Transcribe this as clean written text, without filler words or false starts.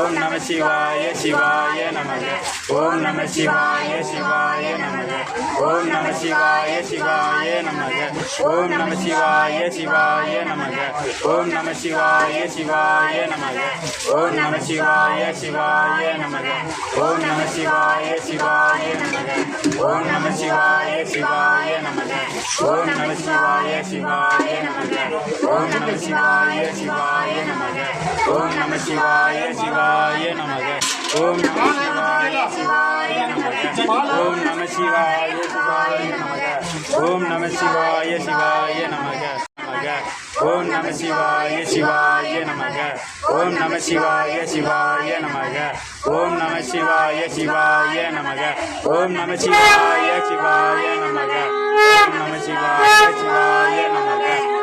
ஓம் நம சிவாய சிவாய நமக ஓம் நம சிவாய சிவாய நமக ஓம் நம சிவாய சிவாய நமக ஓம் நம சிவாய சிவாய நமக ஓம் நம சிவாய சிவாய நமக ஓம் நம சிவாய சிவாய நமக ஓம் நம சிவாய சிவாய நமக ஓம் நம சிவாய சிவாய நமக ஓம் நம சிவாய சிவாய நமக ஓம் நம சிவாய சிவாய நமக ஓம் நம சிவாய சிவாய நமக ஓம் நம சிவாய சிவாய நமக ஓம் நம சிவாய சிவாய நமக ஓம் நம சிவாய சிவாய நமக ஓம் நம சிவாய சிவாய நமக ஓம் நம சிவாய சிவாய நமக ஓம் நம சிவாய சிவாய நமக ஓம் நம சிவாய சிவாய நமக ஓம் நம சிவாய சிவாய நமக